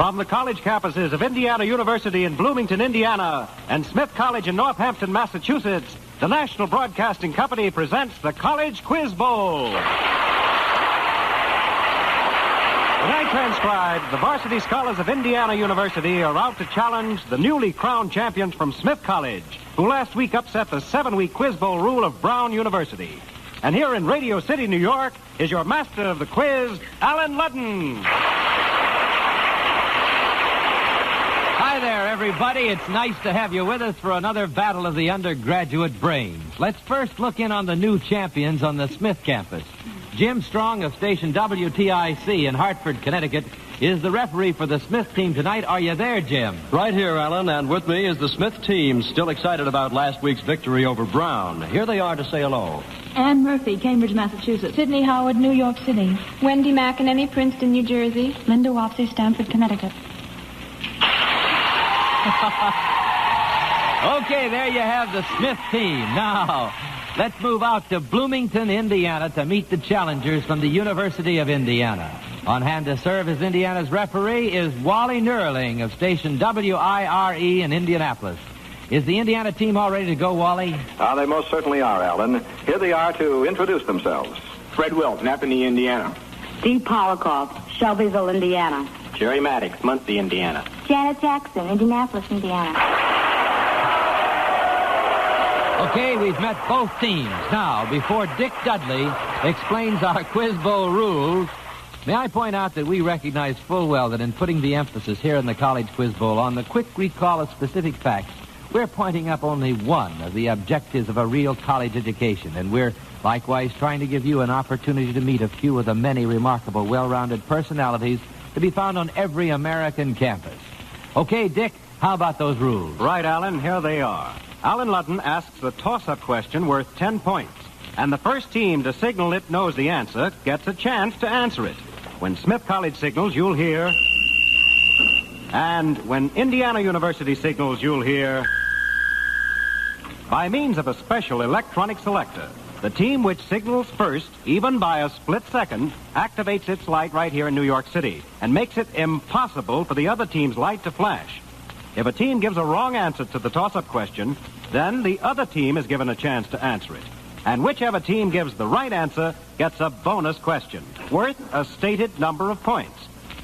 From the college campuses of Indiana University in Bloomington, Indiana, and Smith College in Northampton, Massachusetts, the National Broadcasting Company presents the College Quiz Bowl. Tonight transcribed, the varsity scholars of Indiana University are out to challenge the newly crowned champions from Smith College, who last week upset the 7-week Quiz Bowl rule of Brown University. And here in Radio City, New York, is your master of the quiz, Alan Ludden. Hi there, everybody. It's nice to have you with us for another battle of the undergraduate brains. Let's first look in on the new champions on the Smith campus. Jim Strong of station WTIC in Hartford, Connecticut, is the referee for the Smith team tonight. Are you there, Jim? Right here, Alan, and with me is the Smith team, still excited about last week's victory over Brown. Here they are to say hello. Ann Murphy, Cambridge, Massachusetts. Sydney Howard, New York City. Wendy McEnany, Princeton, New Jersey. Linda Wapsie, Stamford, Connecticut. Okay, there you have the Smith team. Now, let's move out to Bloomington, Indiana to meet the challengers from the University of Indiana. On hand to serve as Indiana's referee is Wally Nerling of station WIRE in Indianapolis. Is the Indiana team all ready to go, Wally? They most certainly are, Alan. Here they are to introduce themselves. Fred Wilt, Napanee, Indiana. Steve Polikoff, Shelbyville, Indiana. Jerry Maddox, Muncie, Indiana. Janet Jackson, Indianapolis, Indiana. Okay, we've met both teams. Now, before Dick Dudley explains our Quiz Bowl rules, may I point out that we recognize full well that in putting the emphasis here in the College Quiz Bowl on the quick recall of specific facts, we're pointing up only one of the objectives of a real college education, and we're likewise trying to give you an opportunity to meet a few of the many remarkable, well-rounded personalities to be found on every American campus. Okay, Dick, how about those rules? Right, Alan, here they are. Alan Ludden asks the toss-up question worth 10 points. And the first team to signal it knows the answer gets a chance to answer it. When Smith College signals, you'll hear. And when Indiana University signals, you'll hear. By means of a special electronic selector, the team which signals first, even by a split second, activates its light right here in New York City and makes it impossible for the other team's light to flash. If a team gives a wrong answer to the toss-up question, then the other team is given a chance to answer it. And whichever team gives the right answer gets a bonus question, worth a stated number of points.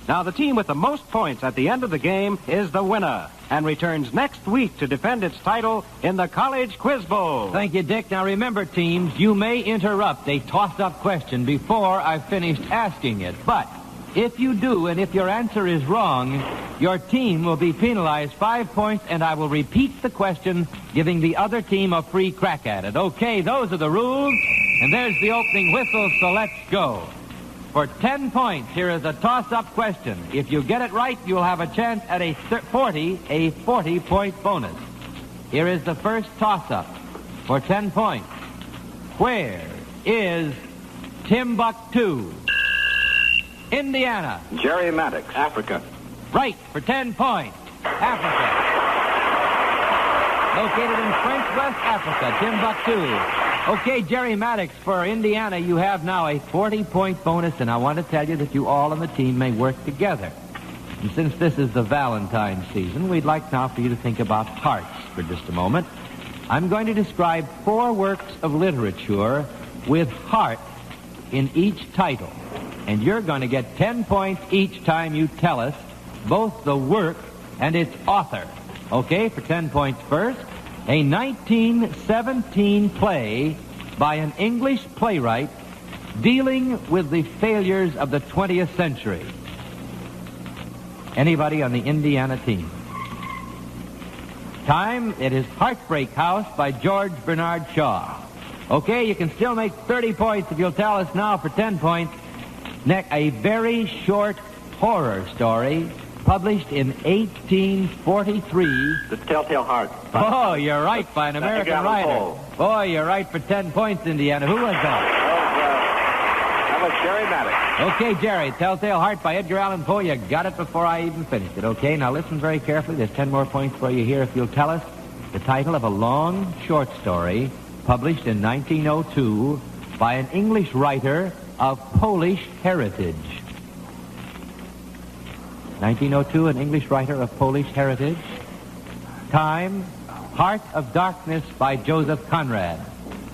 Now, the team with the most points at the end of the game is the winner and returns next week to defend its title in the College Quiz Bowl. Thank you, Dick. Now, remember, teams, you may interrupt a toss-up question before I've finished asking it. But if you do, and if your answer is wrong, your team will be penalized 5 points, and I will repeat the question, giving the other team a free crack at it. Okay, those are the rules, and there's the opening whistle, so let's go. For 10 points, here is a toss-up question. If you get it right, you'll have a chance at a 40-point bonus. Here is the first toss-up for 10 points. Where is Timbuktu? Indiana. Jerry Maddox, Africa. Right, for 10 points. Africa. Located in French West Africa, Timbuktu. Okay, Jerry Maddox, for Indiana, you have now a 40-point bonus, and I want to tell you that you all on the team may work together. And since this is the Valentine's season, we'd like now for you to think about hearts for just a moment. I'm going to describe 4 works of literature with heart in each title. And you're going to get 10 points each time you tell us both the work and its author. Okay, for 10 points first, a 1917 play by an English playwright dealing with the failures of the 20th century. Anybody on the Indiana team? Time, it is Heartbreak House by George Bernard Shaw. Okay, you can still make 30 points if you'll tell us now for 10 points. Next, a very short horror story published in 1843. The Telltale Heart. Oh, you're right, by an American writer. Boy, you're right for 10 points, Indiana. Who was that? That was Jerry Maddox. Okay, Jerry, Telltale Heart by Edgar Allan Poe. You got it before I even finished it. Okay, now listen very carefully. There's 10 more points for you here if you'll tell us the title of a long short story published in 1902 by an English writer of Polish heritage. 1902, an English writer of Polish heritage. Time, Heart of Darkness by Joseph Conrad.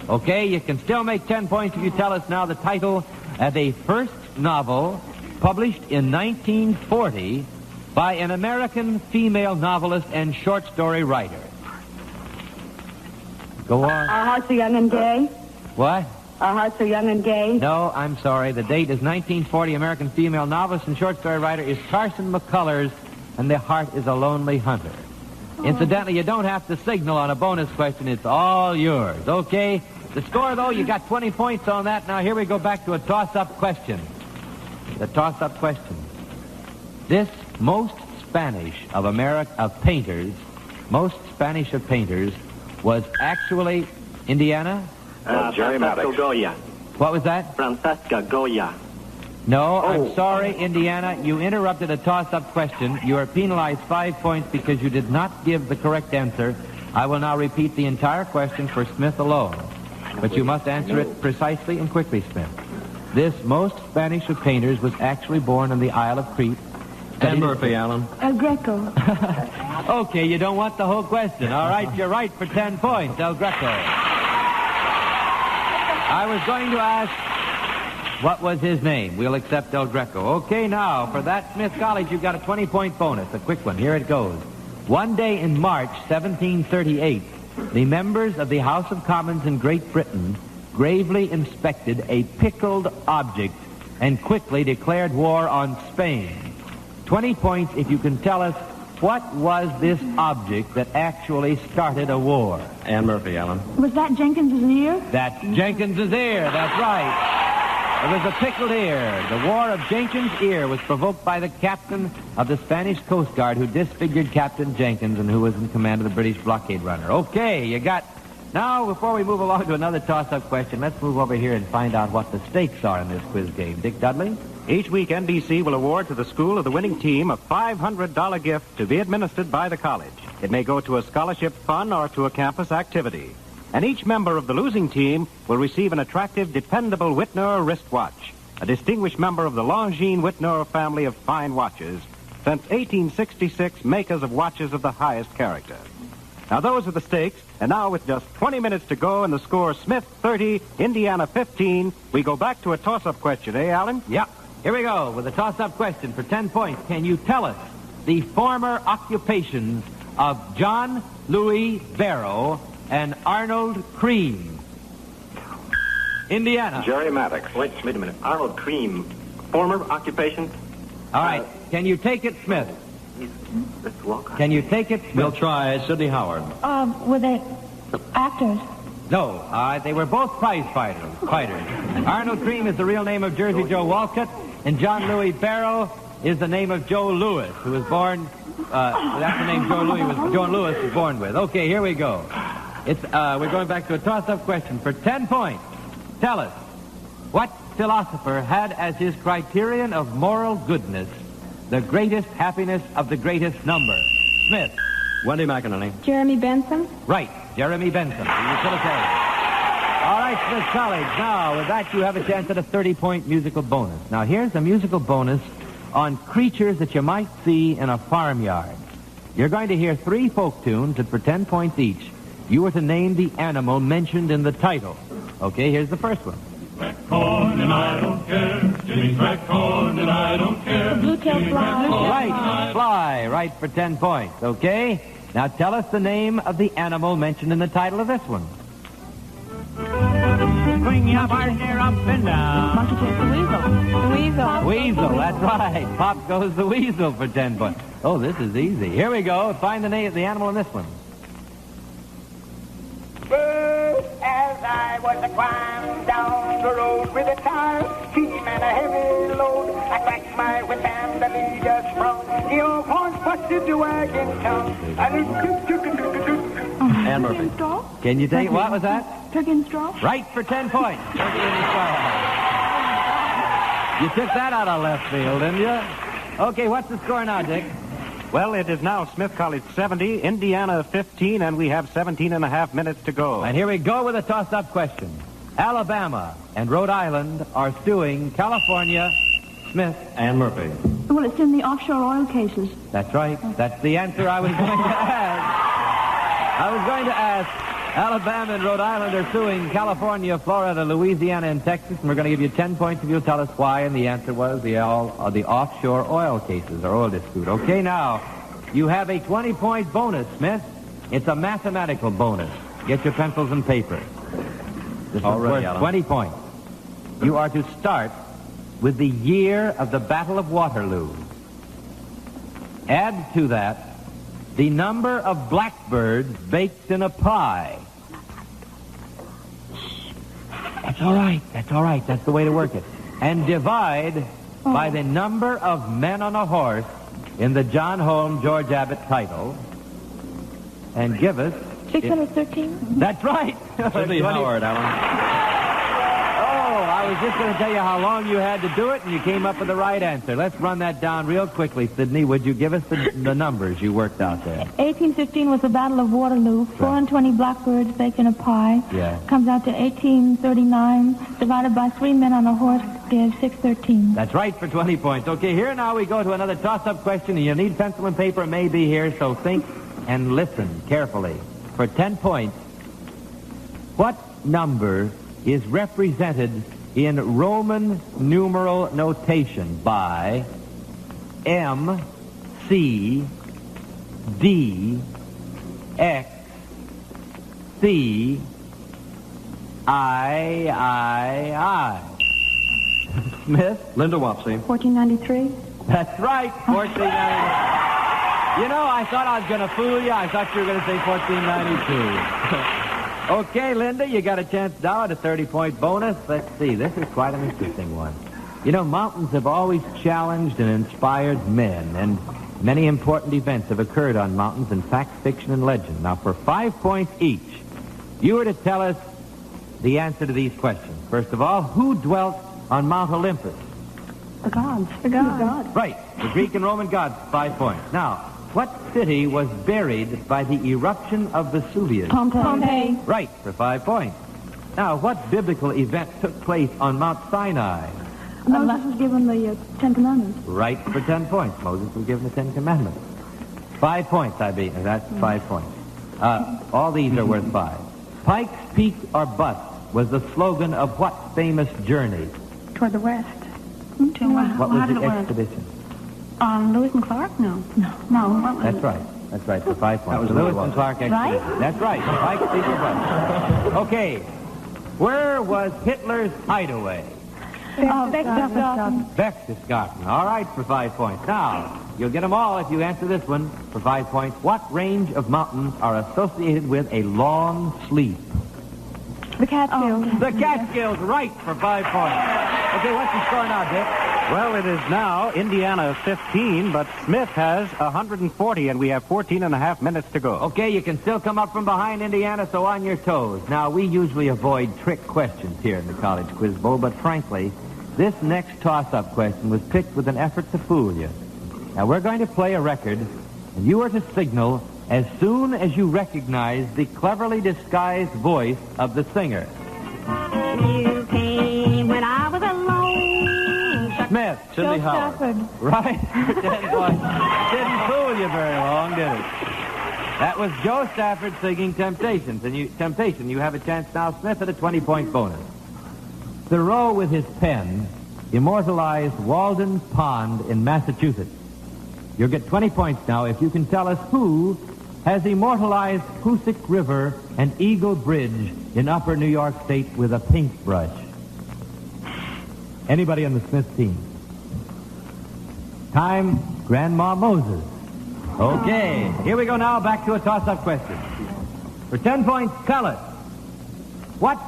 Okay, you can still make 10 points if you tell us now the title of a first novel published in 1940 by an American female novelist and short story writer. Go on. Our Hearts Are Young and Gay. What? Our Hearts Are Young and Gay. No, I'm sorry. The date is 1940. American female novelist and short story writer is Carson McCullers, and The Heart is a Lonely Hunter. Incidentally, you don't have to signal on a bonus question. It's all yours. Okay? The score, though, you got 20 points on that. Now, here we go back to a toss-up question. The toss-up question. This most Spanish of painters was actually Indiana? Jerry Maddox. Goya. What was that? Francesca Goya. No, I'm sorry, Indiana. You interrupted a toss-up question. You are penalized 5 points because you did not give the correct answer. I will now repeat the entire question for Smith alone. But you must answer it precisely and quickly, Smith. This most Spanish of painters was actually born on the Isle of Crete. And Murphy, Alan. El Greco. Okay, you don't want the whole question. All right, you're right for 10 points, El Greco. I was going to ask, what was his name? We'll accept El Greco. Okay, now, for that, Smith College, you've got a 20-point bonus, a quick one. Here it goes. One day in March 1738, the members of the House of Commons in Great Britain gravely inspected a pickled object and quickly declared war on Spain. 20 points if you can tell us what was this object that actually started a war. And Murphy, Alan. Was that Jenkins' ear? That's Jenkins' ear, that's right. It was a pickled ear. The War of Jenkins' Ear was provoked by the captain of the Spanish Coast Guard who disfigured Captain Jenkins and who was in command of the British blockade runner. Okay, you got... Now, before we move along to another toss-up question, let's move over here and find out what the stakes are in this quiz game. Dick Dudley? Each week, NBC will award to the school of the winning team a $500 gift to be administered by the college. It may go to a scholarship fund or to a campus activity. And each member of the losing team will receive an attractive, dependable Whitney wristwatch, a distinguished member of the Longines Whitney family of fine watches, since 1866 makers of watches of the highest character. Now, those are the stakes, and now with just 20 minutes to go and the score Smith 30, Indiana 15, we go back to a toss-up question, eh, Alan? Yeah. Here we go with a toss-up question for 10 points. Can you tell us the former occupations of John Louis Barrow and Arnold Cream? Indiana. Jerry Maddox. Wait a minute. Arnold Cream. Former occupation? All right. Can you take it, Smith? Let's walk. Can you take it, Smith? We'll try Sidney Howard. Were they actors? No, they were both prize fighters. Arnold Cream is the real name of Jersey Joe Walcott, and John Louis Barrow is the name of Joe Louis, who was born... that's the name Joe Louis was born with. Okay, here we go. We're going back to a toss-up question for 10 points. Tell us, what philosopher had as his criterion of moral goodness the greatest happiness of the greatest number? Smith. Wendy McInerney. Jeremy Bentham? Right, Jeremy Bentham, the utilitarian. All right, Smith College. Now, with that, you have a chance at a 30-point musical bonus. Now, here's a musical bonus on creatures that you might see in a farmyard. You're going to hear 3 folk tunes that for 10 points each, you are to name the animal mentioned in the title. Okay, here's the first one. Crack corn and I don't care. Jimmy's crack corn and I don't care. Blue-tailed fly. Right, fly, right for 10 points, okay? Now tell us the name of the animal mentioned in the title of this one. Swing your partner up and down. Monkey takes the weasel. Weasel. Weasel, that's right. Pop goes the weasel for 10 points. Oh, this is easy. Here we go. Find the name of the animal in this one. As I was a-climbing down the road with a tire, team and a heavy load, I cracked my whip and the leader sprung. The old horse busted the wagon tongue. And Murphy. Straw? Can you take... What was that? Turkey and straw? Right for 10 points. Turkey in the straw. You took that out of left field, didn't you? Okay, what's the score now, Dick? Well, it is now Smith College 70, Indiana 15, and we have 17 and a half minutes to go. And here we go with a toss-up question. Alabama and Rhode Island are suing California. Smith And Murphy. Well, it's in the offshore oil cases. That's right. That's the answer I was going to ask. I was going to ask. Alabama and Rhode Island are suing California, Florida, Louisiana, and Texas, and we're going to give you 10 points if you'll tell us why, and the answer was the offshore oil cases, our oil dispute. Okay, now, you have a 20-point bonus, Smith. It's a mathematical bonus. Get your pencils and paper. This is worth 20 points. You are to start with the year of the Battle of Waterloo. Add to that the number of blackbirds baked in a pie. That's all right. That's all right. That's the way to work it. And divide by the number of men on a horse in the John Holmes, George Abbott title. And give us... 613? That's right. Should be Howard, Alan. I was just going to tell you how long you had to do it, and you came up with the right answer. Let's run that down real quickly, Sidney. Would you give us the numbers you worked out there? 1815 was the Battle of Waterloo. 420 blackbirds baked in a pie. Yeah. Comes out to 1839. Divided by 3 men on a horse gives 613. That's right, for 20 points. Okay, here now we go to another toss-up question, and you need pencil and paper. It may be here, so think and listen carefully. For 10 points, what number is represented in Roman numeral notation by M, C, D, X, C, I. Smith? Linda Wapsie. 1493? That's right, 1493. You know, I thought I was going to fool you. I thought you were going to say 1492. Okay, Linda, you got a chance now at a 30-point bonus. Let's see. This is quite an interesting one. You know, mountains have always challenged and inspired men, and many important events have occurred on mountains in fact, fiction, and legend. Now, for 5 points each, you were to tell us the answer to these questions. First of all, who dwelt on Mount Olympus? The gods. The gods. Right. The Greek and Roman gods, 5 points. Now, what city was buried by the eruption of Vesuvius? Pompeii. Right, for 5 points. Now, what biblical event took place on Mount Sinai? Moses was given the Ten Commandments. Right, for 10 points. Moses was given the Ten Commandments. 5 points, I beat. That's 5 points. All these are worth 5. Pikes, Peak, or Bust was the slogan of what famous journey? Toward the west. What was the expedition? Lewis and Clark? No. What was That's it? right. That's right, for 5 points. That was the Lewis and Clark expedition. Right? That's right. Pikes, Peak, or Bust. Okay. Where was Hitler's hideaway? Berchtesgaden. All right, for 5 points. Now, you'll get them all if you answer this one for 5 points. What range of mountains are associated with a long sleep? The Catskills. The Catskills, right, for 5 points. Okay, what's the score now, Dick? Well, it is now Indiana 15, but Smith has 140, and we have 14 and a half minutes to go. Okay, you can still come up from behind Indiana, so on your toes. Now, we usually avoid trick questions here in the College Quiz Bowl, but frankly, this next toss-up question was picked with an effort to fool you. Now, we're going to play a record, and you are to signal as soon as you recognize the cleverly disguised voice of the singer. You came when I was alone. Smith. Sidney Howard. Stafford. Right? 10 points. Didn't fool you very long, did it? That was Joe Stafford singing Temptation. You have a chance now, Smith, at a 20-point bonus. Thoreau, with his pen, immortalized Walden Pond in Massachusetts. You'll get 20 points now if you can tell us who has immortalized Hoosick River and Eagle Bridge in upper New York State with a paintbrush. Anybody on the Smith team? Time, Grandma Moses. Okay, here we go now, back to a toss-up question. For 10 points, tell us, what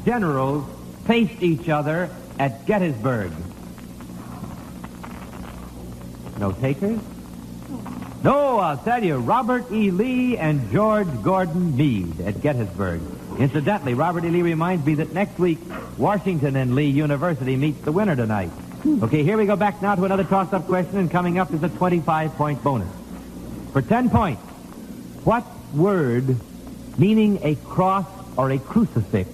generals faced each other at Gettysburg? No takers? No, I'll tell you, Robert E. Lee and George Gordon Meade at Gettysburg. Incidentally, Robert E. Lee reminds me that next week, Washington and Lee University meets the winner tonight. Okay, here we go back now to another toss-up question, and coming up is a 25-point bonus. For 10 points, what word meaning a cross or a crucifix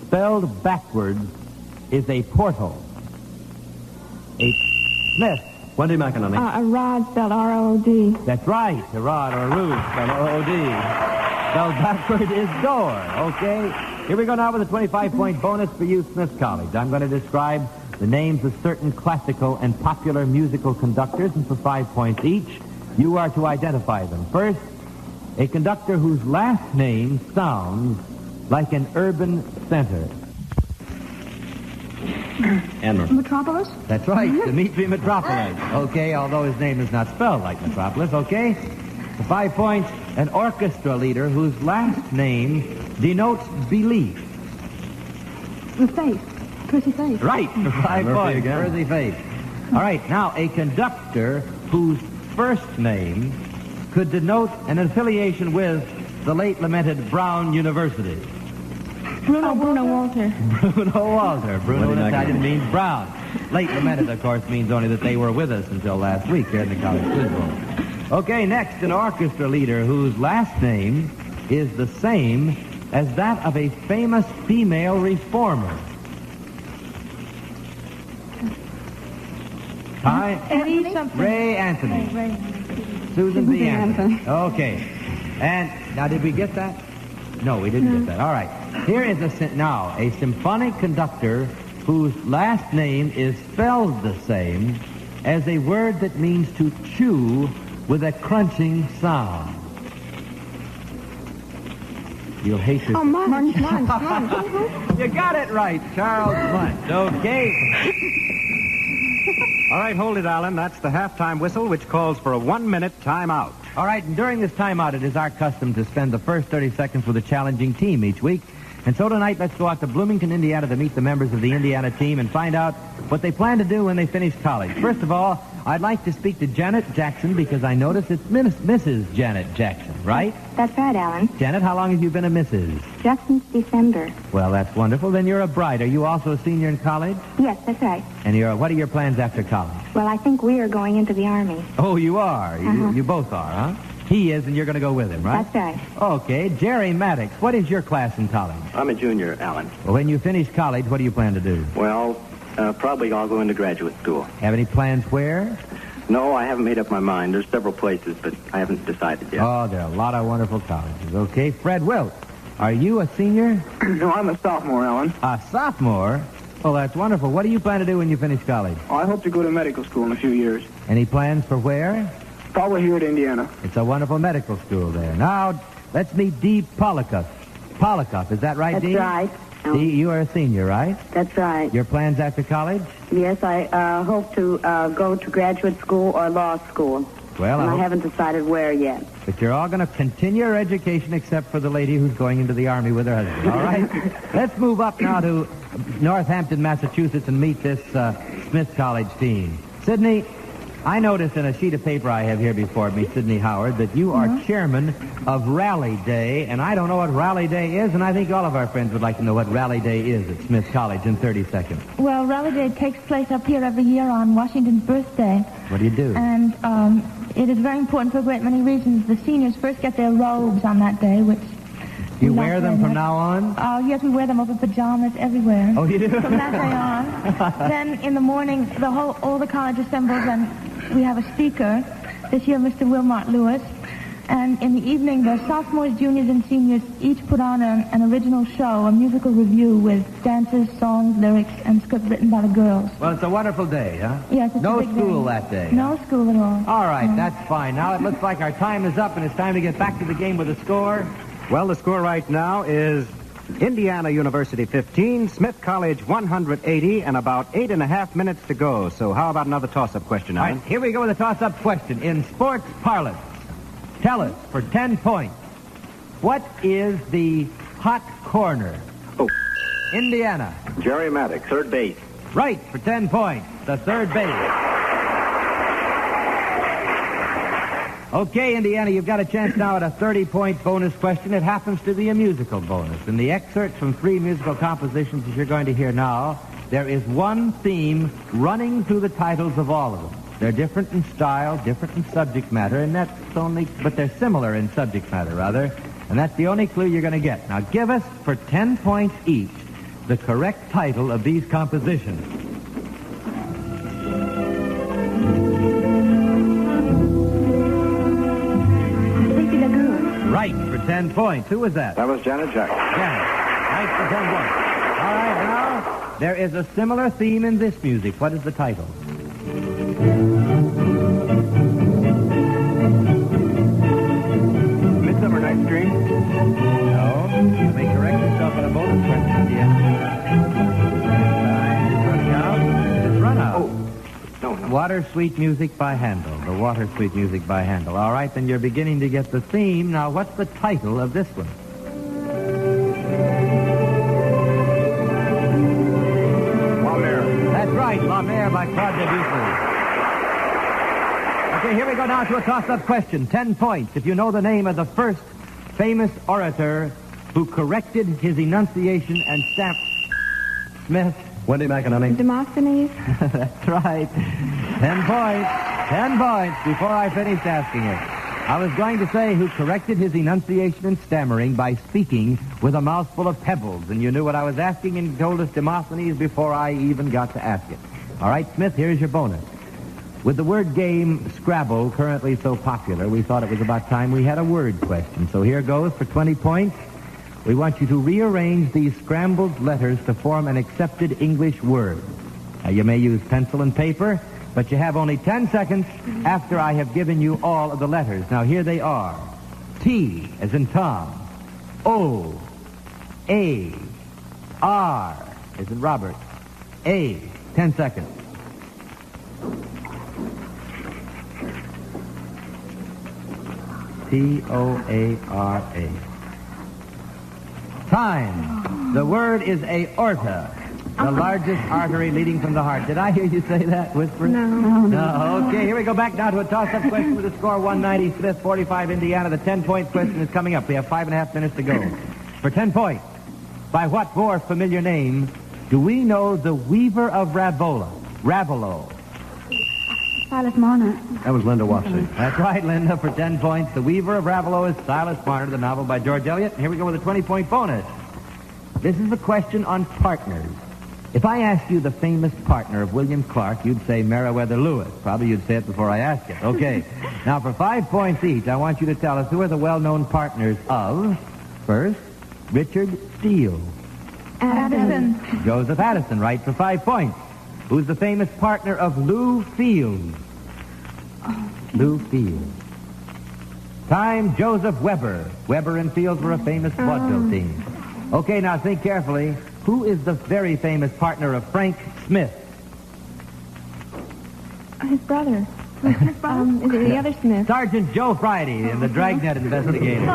spelled backwards is a portal? Smith. Wendy McInerney. A rod spelled R-O-D. That's right. A rod or a rood spelled O-O-D. Spelled backward is door. Okay. Here we go now with a 25-point bonus for you, Smith College. I'm going to describe the names of certain classical and popular musical conductors, and for 5 points each, you are to identify them. First, a conductor whose last name sounds like an urban center. Metropolis? That's right, Dimitri Metropolis. Okay, although his name is not spelled like Metropolis, okay? For 5 points, an orchestra leader whose last name denotes belief. The Faith. Percy Faith. Right, for 5 points, again. Percy Faith. All right, now a conductor whose first name could denote an affiliation with the late lamented Brown University. Bruno Walter. Bruno Walter. Bruno in Italian means Brown. Late lamented, of course, means only that they were with us until last week here in the college quiz bowl. Okay, next, an orchestra leader whose last name is the same as that of a famous female reformer. Hi. Eddie something. Ray Anthony. Susan B. Anthony. Okay. And now, did we get that? No, we didn't get that. All right. Here is a symphonic conductor whose last name is spelled the same as a word that means to chew with a crunching sound. You'll hate this. Oh, Munch. You got it right, Charles Munch. Okay. All right, hold it, Alan. That's the halftime whistle, which calls for a 1-minute timeout. All right, and during this timeout, it is our custom to spend the first 30 seconds with a challenging team each week. And so tonight, let's go out to Bloomington, Indiana to meet the members of the Indiana team and find out what they plan to do when they finish college. First of all, I'd like to speak to Janet Jackson because I notice it's Mrs. Janet Jackson, right? That's right, Alan. Janet, how long have you been a Mrs.? Just since December. Well, that's wonderful. Then you're a bride. Are you also a senior in college? Yes, that's right. And what are your plans after college? Well, I think we are going into the Army. Oh, you are? You both are, huh? He is, and you're going to go with him, right? That's right. Okay. Jerry Maddox, what is your class in college? I'm a junior, Alan. Well, when you finish college, what do you plan to do? Well, probably I'll go into graduate school. Have any plans where? No, I haven't made up my mind. There's several places, but I haven't decided yet. Oh, there are a lot of wonderful colleges. Okay. Fred Wilt, are you a senior? No, I'm a sophomore, Alan. A sophomore? Oh, that's wonderful. What do you plan to do when you finish college? I hope to go to medical school in a few years. Any plans for where? Probably here at Indiana. It's a wonderful medical school there. Now, let's meet Dee Polikoff. Polikoff, is that right, Dee? That's right. Dee, you are a senior, right? That's right. Your plans after college? Yes, I hope to go to graduate school or law school. Well, and I haven't decided where yet. But you're all going to continue your education except for the lady who's going into the Army with her husband, all right? Let's move up now to Northampton, Massachusetts, and meet this Smith College team. Sydney, I noticed in a sheet of paper I have here before me, Sidney Howard, that you are chairman of Rally Day, and I don't know what Rally Day is, and I think all of our friends would like to know what Rally Day is at Smith College in 30 seconds. Well, Rally Day takes place up here every year on Washington's birthday. What do you do? And it is very important for a great many reasons. The seniors first get their robes on that day, which... Do you wear them from now on? Oh, yes, we wear them over pajamas everywhere. Oh, you do? From that day on. Then in the morning, all the college assembles and we have a speaker. This year, Mr. Wilmot Lewis. And in the evening, the sophomores, juniors, and seniors each put on an original show, a musical review with dances, songs, lyrics, and script written by the girls. Well, it's a wonderful day, huh? Yes, it's no a big school day. that day. No school at all. All right, that's fine. Now it looks like our time is up, and it's time to get back to the game with a score. Well, the score right now is Indiana University 15, Smith College 180, and about 8.5 minutes to go. So how about another toss-up question, All Alan? right, here we go with a toss-up question. In sports parlance, tell us, for 10 points, what is the hot corner? Oh. Indiana. Jerry Maddox, third base. Right, for 10 points, the third base. Okay, Indiana, you've got a chance now at a 30-point bonus question. It happens to be a musical bonus. In the excerpt from 3 musical compositions that you're going to hear now, there is one theme running through the titles of all of them. They're different in style, different in subject matter, but they're similar in subject matter, rather. And that's the only clue you're going to get. Now, give us, for 10 points each, the correct title of these compositions. 10 points. Who was that? That was Janet Jackson. Janet. Thanks for 10 points. All right, now, there is a similar theme in this music. What is the title? Midsummer Night's Dream. No. You may correct yourself on a bonus question at the end. Time is running out. It's run out. Oh. No. Water Sweet Music by Handel. The Water Sweet Music by Handel. All right, then you're beginning to get the theme. Now, what's the title of this one? La Mer. That's right, La Mer by Claude Debussy. Okay, here we go now to a toss-up question. 10 points. If you know the name of the first famous orator who corrected his enunciation and stamped Smith. Wendy McInerney. Demosthenes. That's right. 10 points. 10 points before I finished asking it. I was going to say who corrected his enunciation and stammering by speaking with a mouthful of pebbles. And you knew what I was asking and you told us Demosthenes before I even got to ask it. All right, Smith, here's your bonus. With the word game Scrabble currently so popular, we thought it was about time we had a word question. So here goes for 20 points. We want you to rearrange these scrambled letters to form an accepted English word. Now, you may use pencil and paper, but you have only 10 seconds after I have given you all of the letters. Now, here they are. T, as in Tom. O, A, R, as in Robert. A, 10 seconds. T-O-A-R-A. Time. The word is aorta, the largest artery leading from the heart. Did I hear you say that, Whisper? No. Okay, here we go back now to a toss-up question with a score 190, Smith, 45, Indiana. The 10-point question is coming up. We have 5.5 minutes to go. For 10 points, by what more familiar name do we know the weaver of Ravelo? Silas Marner. That was Linda Wapsie. That's right, Linda, for 10 points. The Weaver of Ravelo is Silas Marner, the novel by George Eliot. Here we go with a 20-point bonus. This is a question on partners. If I asked you the famous partner of William Clark, you'd say Meriwether Lewis. Probably you'd say it before I asked it. Okay. Now, for 5 points each, I want you to tell us who are the well-known partners of, first, Richard Steele. Addison. Joseph Addison, right, for 5 points. Who's the famous partner of Lou Fields? Lou Fields. Time, Joseph Weber. Weber and Fields were a famous vaudeville team. Okay, now think carefully. Who is the very famous partner of Frank Smith? His brother. Is it the other Smith? Sergeant Joe Friday in the Dragnet Investigator.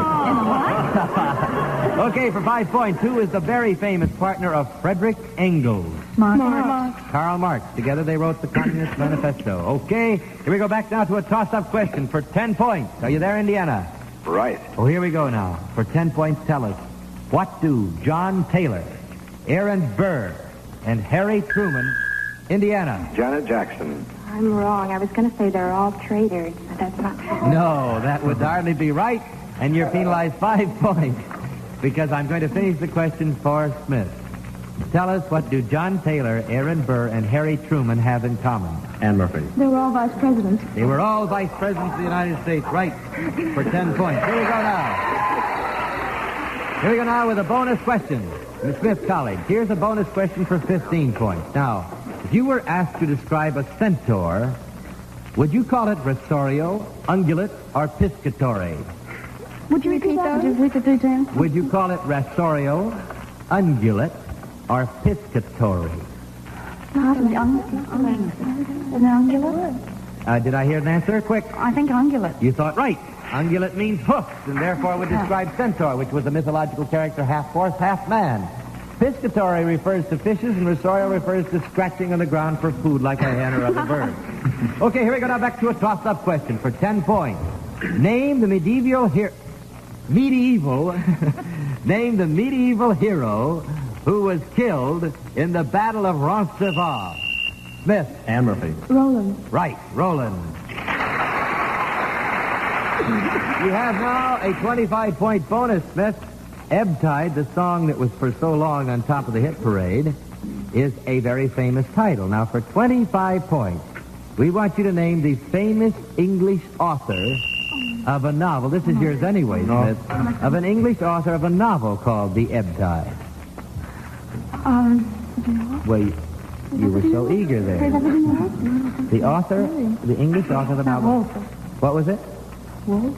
Okay, for 5 points, who is the very famous partner of Frederick Engels? Marx. Karl Marx. Together they wrote the Communist Manifesto. Okay, here we go back now to a toss-up question for 10 points. Are you there, Indiana? Right. Oh, here we go now. For 10 points, tell us, what do John Taylor, Aaron Burr, and Harry Truman, Indiana? Janet Jackson. I'm wrong. I was going to say they're all traitors, but that's not true. No, that would hardly be right, and you're penalized 5 points because I'm going to finish the questions for Smith. Tell us, what do John Taylor, Aaron Burr, and Harry Truman have in common? Anne Murphy. They were all vice presidents. They were all vice presidents of the United States, right, for 10 points. Here we go now. Here we go now with a bonus question. Miss Smith College, here's a bonus question for 15 points. Now, if you were asked to describe a centaur, would you call it Restorio, Ungulate, or Piscatore? Would you repeat that? Would you repeat the 3 times? Would you call it Restorio, Ungulate, or Piscatore? Ungulate. Did I hear an answer? Quick. I think ungulate. You thought right. Ungulate means hoofs, and therefore would describe centaur, which was a mythological character, half horse, half man. Piscatore refers to fishes, and Restorio refers to scratching on the ground for food like a hen or other bird. Okay, here we go now back to a toss-up question for 10 points. Name the medieval hero who was killed in the Battle of Roncesvalles. Smith. Anne Murphy. Roland. Right, Roland. You have now a 25-point bonus, Smith. Ebb Tide, the song that was for so long on top of the hit parade, is a very famous title. Now, for 25 points, we want you to name the famous English author of a novel. This is yours anyway, Smith. Of an English author of a novel called The Ebb Tide. Well, you were so eager there. The author, the English author of a novel. What was it? Wolf.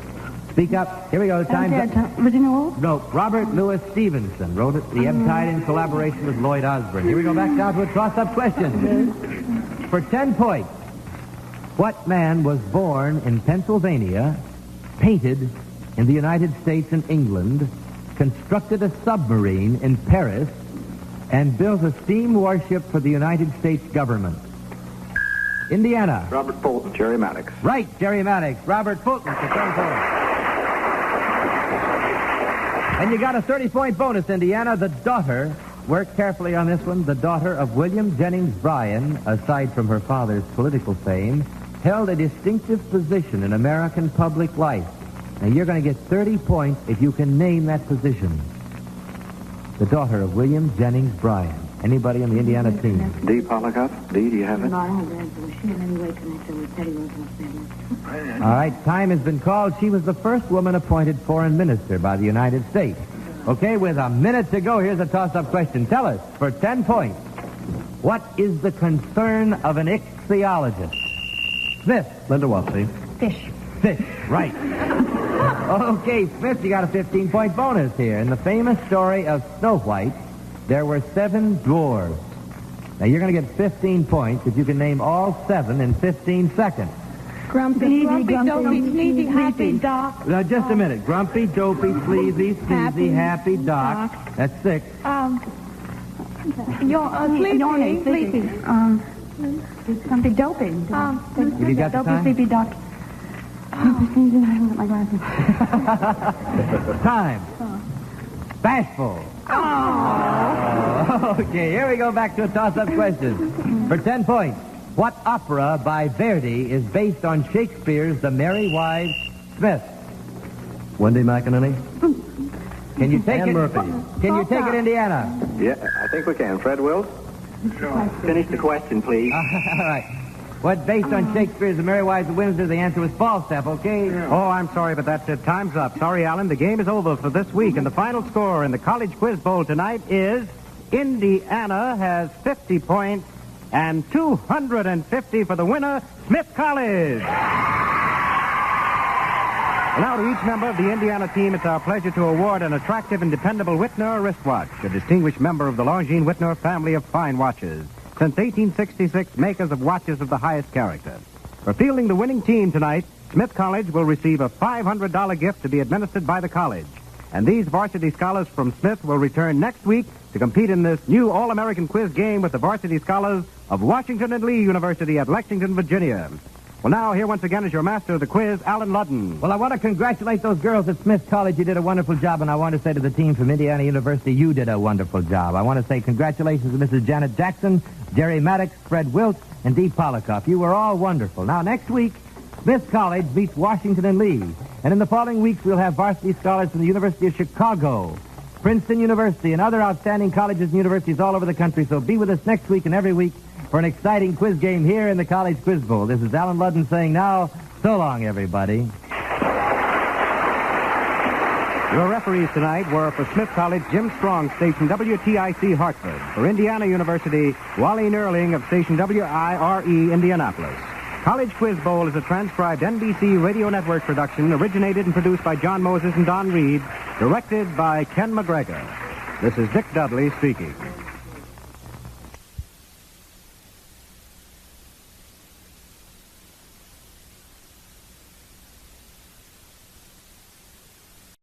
Speak up. Here we go. Time's up. Virginia Woolf? No, Robert Louis Stevenson wrote it, The Ebb Tide, in collaboration with Lloyd Osbourne. Here we go back down to a toss-up question. For 10 points, what man was born in Pennsylvania, painted in the United States and England, constructed a submarine in Paris, and built a steam warship for the United States government? Indiana. Robert Fulton, Jerry Maddox. Right, Jerry Maddox. Robert Fulton for 10 points. And you got a 30-point bonus, Indiana. The daughter, work carefully on this one, the daughter of William Jennings Bryan, aside from her father's political fame, held a distinctive position in American public life. Now, you're going to get 30 points if you can name that position. The daughter of William Jennings Bryan. Anybody on the Indiana team? D. Pollicott. D, do you have it? No, I don't have the answer. Was she in any way connected with Teddy Roosevelt? All right, time has been called. She was the first woman appointed foreign minister by the United States. Okay, with a minute to go, here's a toss-up question. Tell us, for 10 points, what is the concern of an ichthyologist? Smith. Linda Wolfie. Fish. Fish, right. Okay, Smith, you got a 15-point bonus here. In the famous story of Snow White, there were 7 dwarves. Now, you're going to get 15 points if you can name all 7 in 15 seconds. Grumpy, Dopey, sneezy, happy, doc. Now, just a minute. Grumpy, dopey, sleazy, sneezy, happy, doc. That's 6. Sleepy. Something dopey. Have you got the Dopey, time? sleepy, doc. I haven't got my glasses. Time. Bashful. Oh. Okay, here we go back to a toss-up question. For 10 points, what opera by Verdi is based on Shakespeare's The Merry Wives? Smith. Wendy McInerney. Can you take Ann it? Murphy. Can you take it, Indiana? Yeah, I think we can. Fred Wills? Finish the question, please. All right. What based on Shakespeare's The Merry Wives of Windsor? The answer was Falstaff, okay? Oh, I'm sorry, but that's it. Time's up. Sorry, Alan. The game is over for this week, and the final score in the College Quiz Bowl tonight is Indiana has 50 points and 250 for the winner, Smith College. Now, to each member of the Indiana team, it's our pleasure to award an attractive and dependable Whitner wristwatch, a distinguished member of the Longines Whitner family of fine watches. Since 1866, makers of watches of the highest character. For fielding the winning team tonight, Smith College will receive a $500 gift to be administered by the college. And these varsity scholars from Smith will return next week to compete in this new All-American quiz game with the varsity scholars of Washington and Lee University at Lexington, Virginia. Well, now, here once again is your master of the quiz, Alan Ludden. Well, I want to congratulate those girls at Smith College. You did a wonderful job, and I want to say to the team from Indiana University, you did a wonderful job. I want to say congratulations to Mrs. Janet Jackson, Jerry Maddox, Fred Wilt, and Dee Polikoff. You were all wonderful. Now, next week, Smith College meets Washington and Lee. And in the following weeks, we'll have varsity scholars from the University of Chicago, Princeton University, and other outstanding colleges and universities all over the country. So be with us next week and every week for an exciting quiz game here in the College Quiz Bowl. This is Alan Ludden saying now, so long, everybody. Your referees tonight were for Smith College, Jim Strong, station WTIC Hartford. For Indiana University, Wally Nerling of station WIRE Indianapolis. College Quiz Bowl is a transcribed NBC Radio Network production, originated and produced by John Moses and Don Reid, directed by Ken McGregor. This is Dick Dudley speaking.